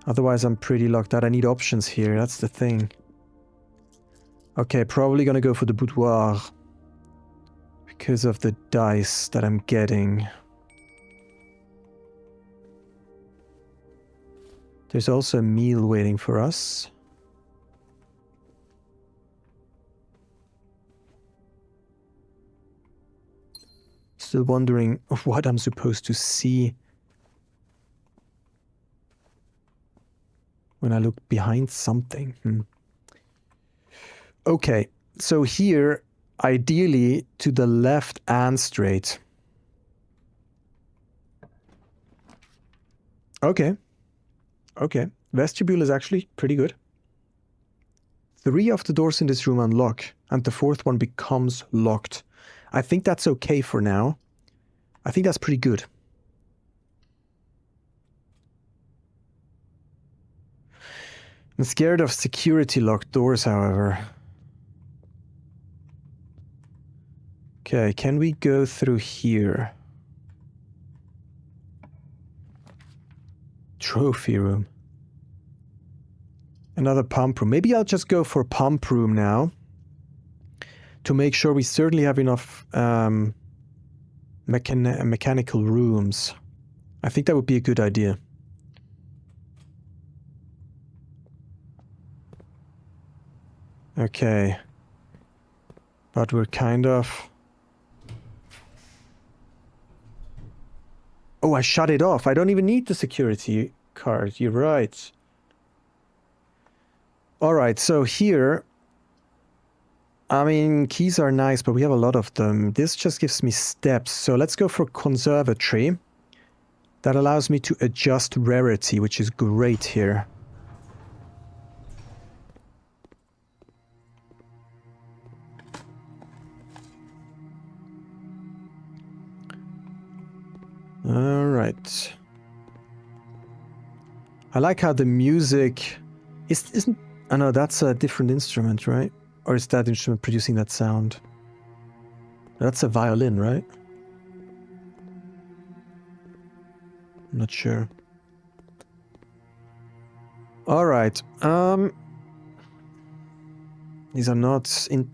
Otherwise, I'm pretty locked out. I need options here. That's the thing. Okay, probably going to go for the boudoir. Because of the dice that I'm getting. There's also a meal waiting for us. Still wondering what I'm supposed to see when I look behind something. Okay, so here, ideally to the left and straight. Okay. Okay. Vestibule is actually pretty good. 3 of the doors in this room unlock, and the 4th one becomes locked. I think that's okay for now. I think that's pretty good. I'm scared of security locked doors, however. Okay, can we go through here? Trophy room. Another pump room. Maybe I'll just go for pump room now. To make sure we certainly have enough mechanical rooms. I think that would be a good idea. Okay. But we're kind of... Oh, I shut it off. I don't even need the security card. You're right. Alright, so here... I mean, keys are nice, but we have a lot of them. This just gives me steps. So let's go for conservatory. That allows me to adjust rarity, which is great here. Alright. I like how the music isn't... I know that's a different instrument, right? Or is that instrument producing that sound? That's a violin, right? I'm not sure. Alright, these are not in...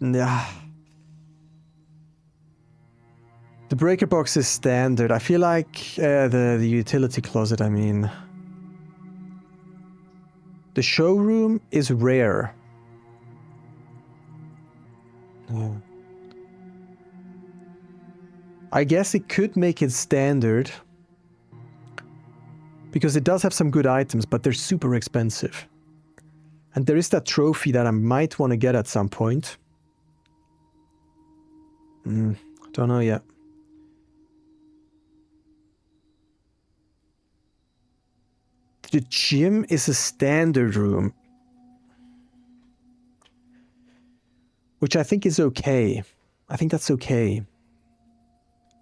The breaker box is standard. I feel like the utility closet, I mean. The showroom is rare. Yeah. I guess it could make it standard. Because it does have some good items, but they're super expensive. And there is that trophy that I might want to get at some point. Don't know yet. The gym is a standard room. Which I think is okay. I think that's okay.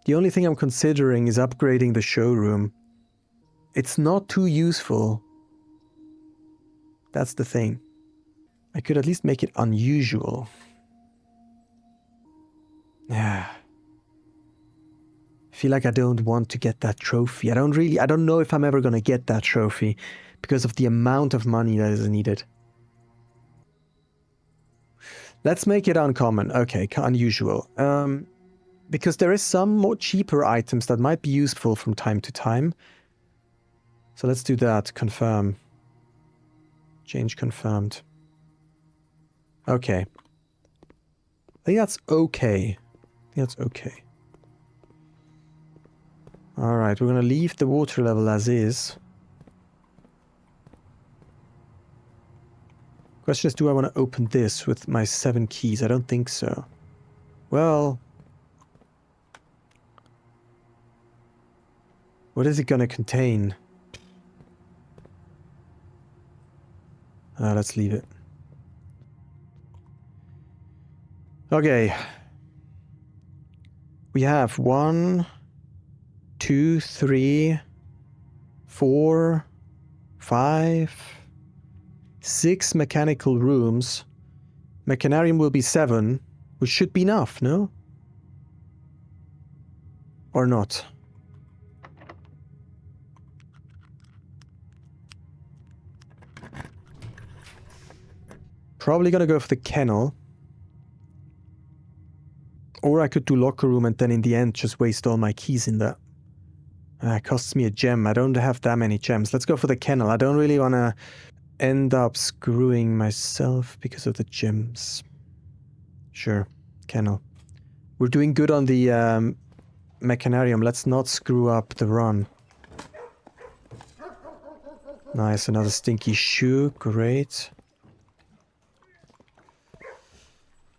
The only thing I'm considering is upgrading the showroom. It's not too useful. That's the thing. I could at least make it unusual. Yeah. I feel like I don't want to get that trophy. I don't know if I'm ever gonna get that trophy because of the amount of money that is needed. Let's make it uncommon. Okay, unusual. Because there is some more cheaper items that might be useful from time to time. So let's do that. Confirm. Change confirmed. Okay. I think that's okay. Alright, we're gonna leave the water level as is. Question is, do I want to open this with my 7 keys? I don't think so. Well... what is it gonna contain? Let's leave it. Okay. We have 1, 2, 3, 4, 5, 6 mechanical rooms. Mechanarium will be 7, which should be enough, no? Or not? Probably gonna go for the kennel. Or I could do locker room and then in the end just waste all my keys in that. It costs me a gem. I don't have that many gems. Let's go for the kennel. I don't really want to end up screwing myself because of the gems. Sure, kennel. We're doing good on the mechanarium. Let's not screw up the run. Nice, another stinky shoe. Great.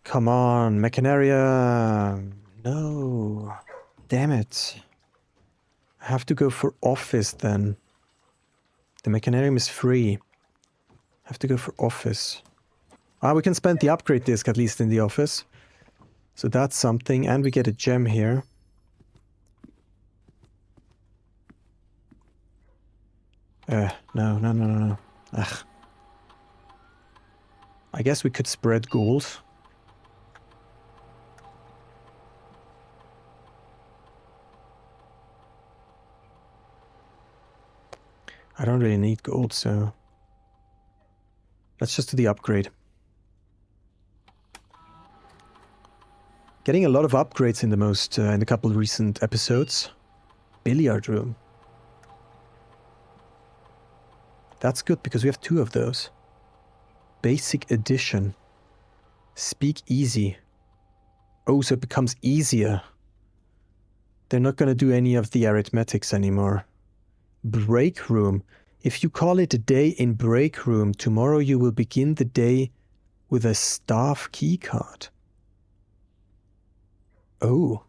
Come on, Mechanaria. No. Damn it. I have to go for office then. The Mechanarium is free. I have to go for office. We can spend the upgrade disc at least in the office. So that's something. And we get a gem here. No. Ugh. I guess we could spread gold. I don't really need gold, so... let's just do the upgrade. Getting a lot of upgrades in the couple of recent episodes. Billiard room. That's good because we have 2 of those. Basic edition. Speak easy. Oh, so it becomes easier. They're not going to do any of the arithmetics anymore. Break room. If you call it a day in break room, tomorrow you will begin the day with a staff keycard. Oh.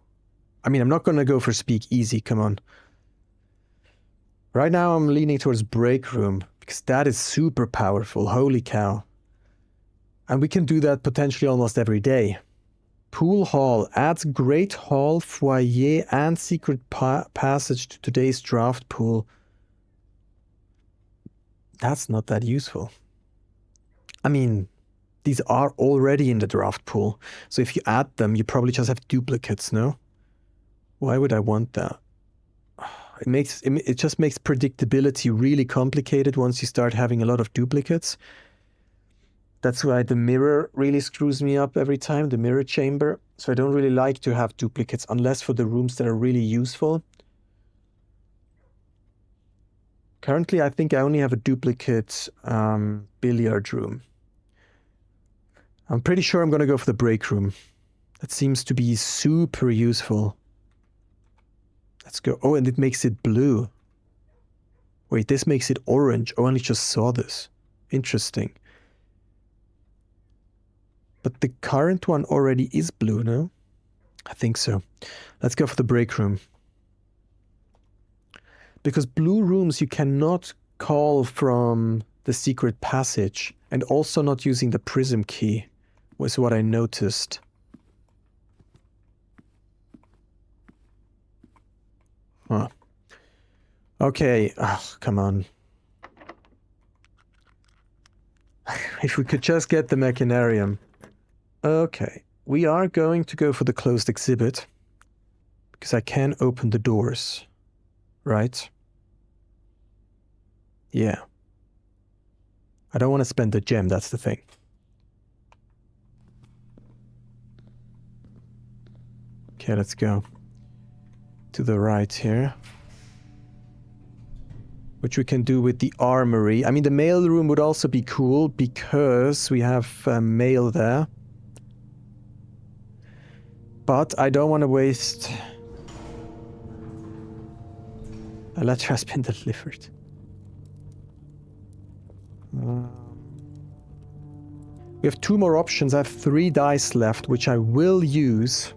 I mean, I'm not going to go for speak easy, come on. Right now I'm leaning towards break room, because that is super powerful, holy cow. And we can do that potentially almost every day. Pool hall adds great hall, foyer, and secret passage to today's draft pool. That's not that useful. I mean, these are already in the draft pool, so if you add them, you probably just have duplicates, no? Why would I want that? It just makes predictability really complicated once you start having a lot of duplicates. That's why the mirror really screws me up every time, the mirror chamber. So I don't really like to have duplicates unless for the rooms that are really useful. Currently, I think I only have a duplicate billiard room. I'm pretty sure I'm going to go for the break room. That seems to be super useful. Let's go. Oh, and it makes it blue. Wait, this makes it orange. Oh, I only just saw this. Interesting. But the current one already is blue, no? I think so. Let's go for the break room. Because blue rooms you cannot call from the secret passage, and also not using the prism key was what I noticed. Huh. Okay, oh, come on. If we could just get the Mechanarium. Okay, we are going to go for the closed exhibit, because I can open the doors, right? Yeah. I don't want to spend the gem, that's the thing. Okay, let's go to the right here. Which we can do with the armory. I mean, the mail room would also be cool because we have mail there. But I don't want to waste... A letter has been delivered. We have 2 more options. I have 3 dice left, which I will use.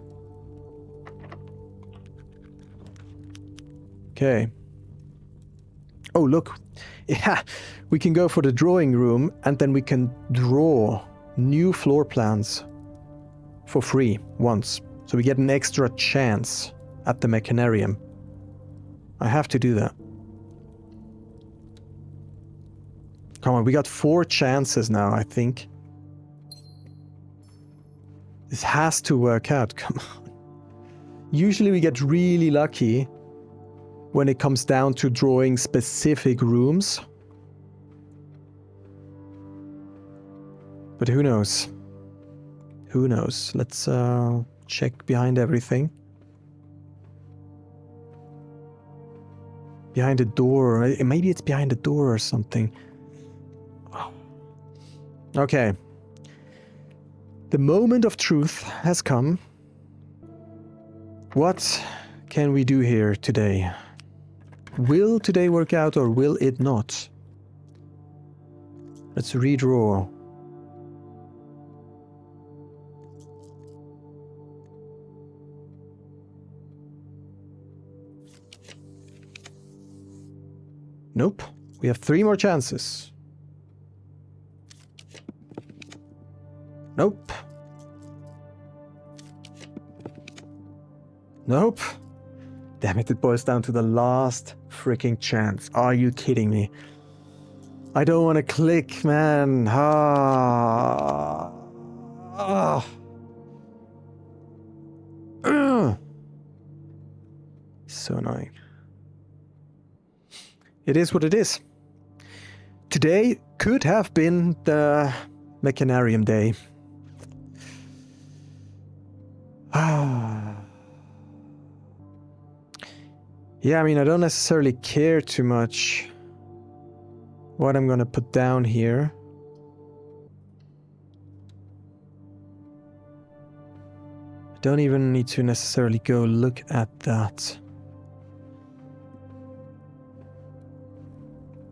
Okay. Oh, look. Yeah, we can go for the drawing room, and then we can draw new floor plans for free once. So we get an extra chance at the Mechanarium. I have to do that. Come on, we got 4 chances now, I think. This has to work out, come on. Usually we get really lucky when it comes down to drawing specific rooms. But who knows? Who knows? Let's check behind everything. Behind a door. Maybe it's behind a door or something. Okay. The moment of truth has come. What can we do here today? Will today work out or will it not? Let's redraw. Nope. We have 3 more chances. Nope. Nope. Damn it, it boils down to the last freaking chance. Are you kidding me? I don't want to click, man. So annoying. It is what it is. Today could have been the Mechanarium day. Yeah, I mean, I don't necessarily care too much what I'm gonna put down here. I don't even need to necessarily go look at that.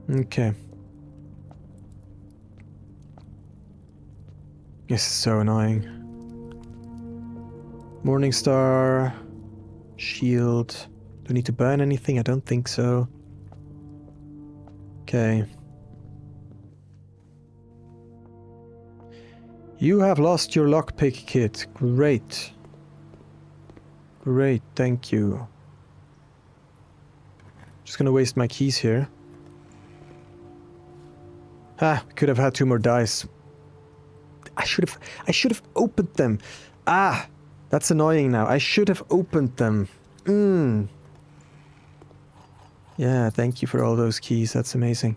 Okay. This is so annoying. Morningstar. Shield. Do I need to burn anything? I don't think so. Okay. You have lost your lockpick kit. Great. Great, thank you. Just gonna waste my keys here. Ah, could have had 2 more dice. I should have opened them. Ah, that's annoying now. I should have opened them. Yeah, thank you for all those keys. That's amazing.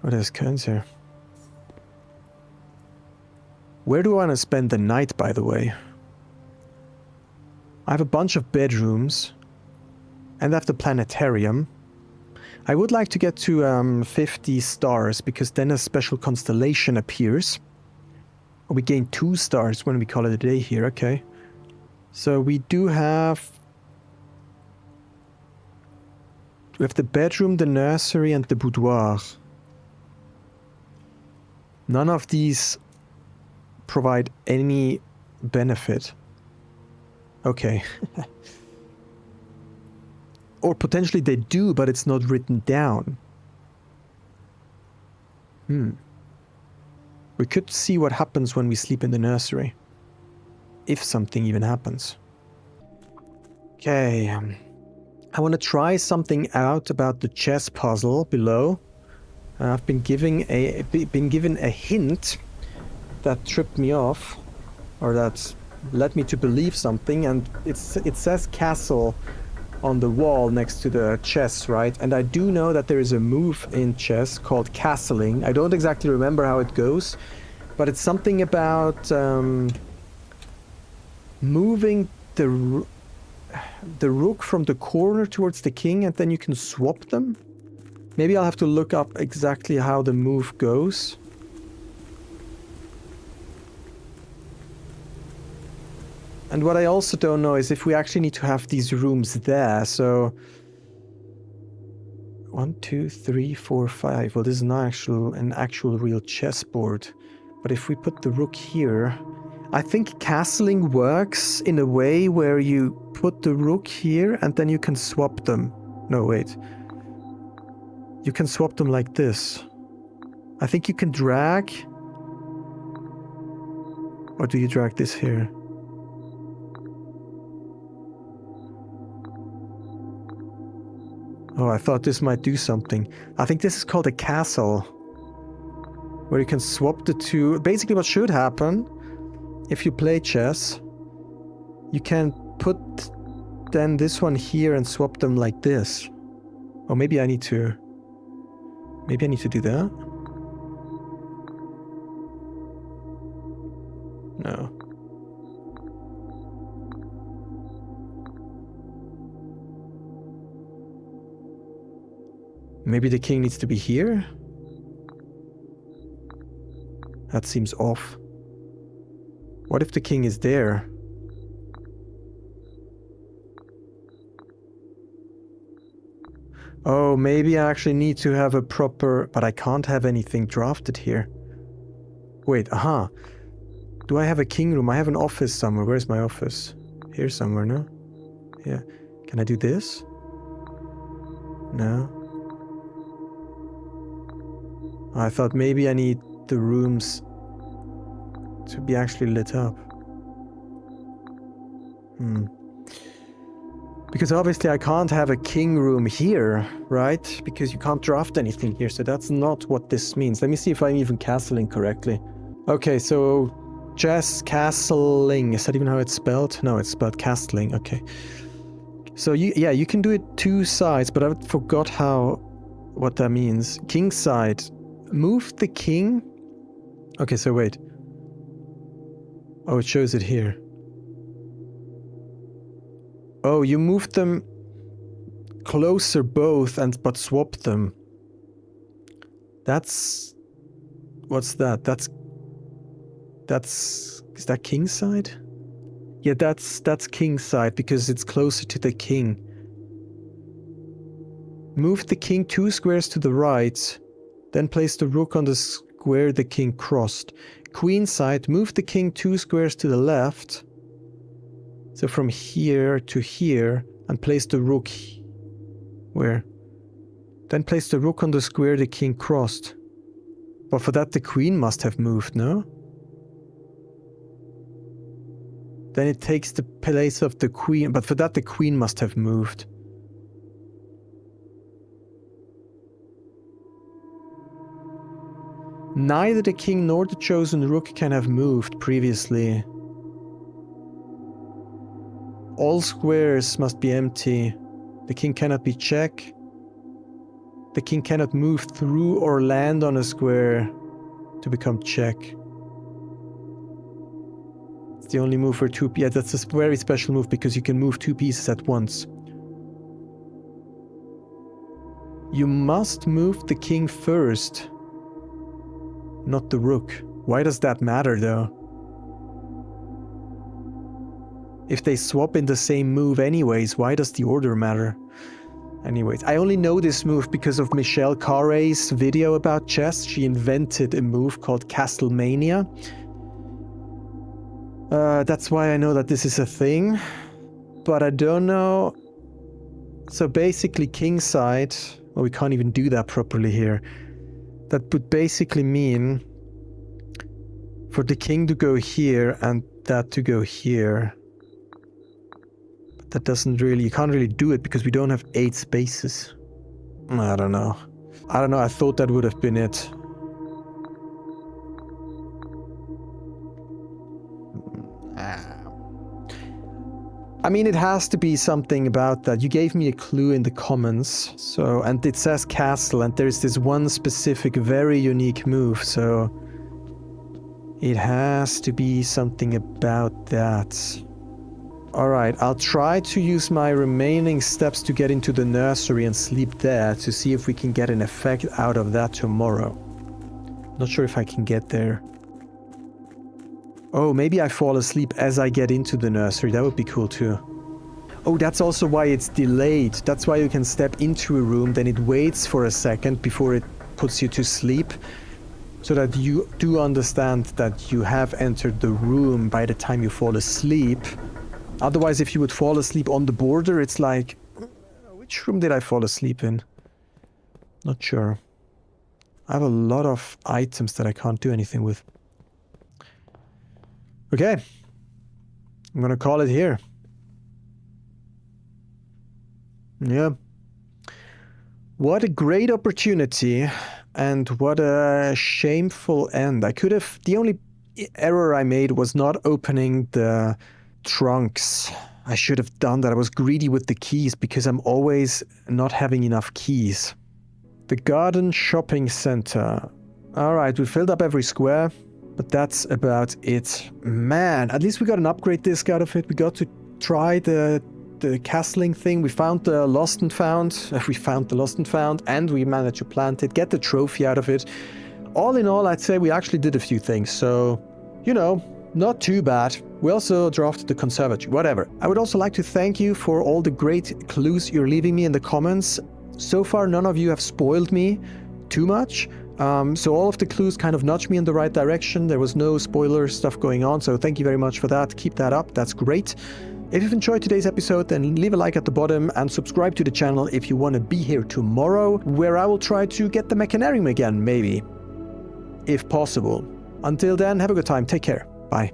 Oh, there's cones here. Where do I want to spend the night, by the way? I have a bunch of bedrooms. And I have the planetarium. I would like to get to 50 stars, because then a special constellation appears. We gain 2 stars when we call it a day here, okay. So we do have We have the bedroom, the nursery, and the boudoir. None of these provide any benefit. Okay. Or potentially they do, but it's not written down. We could see what happens when we sleep in the nursery. If something even happens. Okay. I want to try something out about the chess puzzle below. I've been given a hint that tripped me off, or that led me to believe something, and it says castle on the wall next to the chess, right? And I do know that there is a move in chess called castling. I don't exactly remember how it goes, but it's something about moving the rook from the corner towards the king, and then you can swap them. Maybe I'll have to look up exactly how the move goes. And what I also don't know is if we actually need to have these rooms there, so 1, 2, 3, 4, 5. Well, this is not an actual real chessboard. But if we put the rook here, I think castling works in a way where you put the rook here and then you can swap them. No, wait. You can swap them like this. I think you can drag. Or do you drag this here? Oh, I thought this might do something. I think this is called a castle, where you can swap the two. Basically what should happen, if you play chess, you can put then this one here and swap them like this. Or maybe I need to do that? No. Maybe the king needs to be here? That seems off. What if the king is there? Oh, maybe I actually need to have a proper... But I can't have anything drafted here. Wait, aha. Do I have a king room? I have an office somewhere. Where's my office? Here somewhere, no? Yeah. Can I do this? No. I thought maybe I need the rooms to be actually lit up. Because obviously I can't have a king room here, right? Because you can't draft anything here, so that's not what this means. Let me see if I'm even castling correctly. Okay, so chess castling. Is that even how it's spelled? No, it's spelled castling. Okay. So you can do it two sides, but I forgot what that means. King side. Move the king. Okay, so wait. Oh, it shows it here. Oh, you moved them closer both but swap them. What's that? Is that king side? Yeah, that's king side because it's closer to the king. Move the king 2 squares to the right, then place the rook on the square the king crossed. Queen side, move the king 2 squares to the left. So from here to here, and place the rook where? Then place the rook on the square the king crossed. But for that the queen must have moved, no? Then it takes the place of the queen, but for that the queen must have moved. Neither the king nor the chosen rook can have moved previously. All squares must be empty. The king cannot be check. The king cannot move through or land on a square to become check. It's the only move for two. Yeah, that's a very special move because you can move 2 pieces at once. You must move the king first, not the rook. Why does that matter though? If they swap in the same move anyways, why does the order matter? Anyways, I only know this move because of Michelle Carre's video about chess. She invented a move called Castlemania. That's why I know that this is a thing. But I don't know. So basically kingside... Well, we can't even do that properly here. That would basically mean for the king to go here and that to go here. But that doesn't really... You can't really do it because we don't have 8 spaces. I don't know. I thought that would have been it. I mean, it has to be something about that. You gave me a clue in the comments. So, and it says castle, and there's this one specific, very unique move. So, it has to be something about that. Alright, I'll try to use my remaining steps to get into the nursery and sleep there to see if we can get an effect out of that tomorrow. Not sure if I can get there. Oh, maybe I fall asleep as I get into the nursery. That would be cool too. Oh, that's also why it's delayed. That's why you can step into a room, then it waits for a second before it puts you to sleep. So that you do understand that you have entered the room by the time you fall asleep. Otherwise, if you would fall asleep on the border, it's like... Which room did I fall asleep in? Not sure. I have a lot of items that I can't do anything with. Okay, I'm gonna call it here. Yeah. What a great opportunity and what a shameful end. I could have... The only error I made was not opening the trunks. I should have done that. I was greedy with the keys because I'm always not having enough keys. The Garden Shopping Center. Alright, we filled up every square. But that's about it. Man, at least we got an upgrade disc out of it. We got to try the castling thing. We found the lost and found. We found the lost and found, and we managed to plant it, get the trophy out of it. All in all, I'd say we actually did a few things. So, you know, not too bad. We also drafted the conservatory, whatever. I would also like to thank you for all the great clues you're leaving me in the comments. So far, none of you have spoiled me too much. So all of the clues kind of nudged me in the right direction. There was no spoiler stuff going on, so thank you very much for that. Keep that up, that's great. If you've enjoyed today's episode, then leave a like at the bottom and subscribe to the channel if you want to be here tomorrow, where I will try to get the Mechanarium again, maybe. If possible. Until then, have a good time, take care, bye.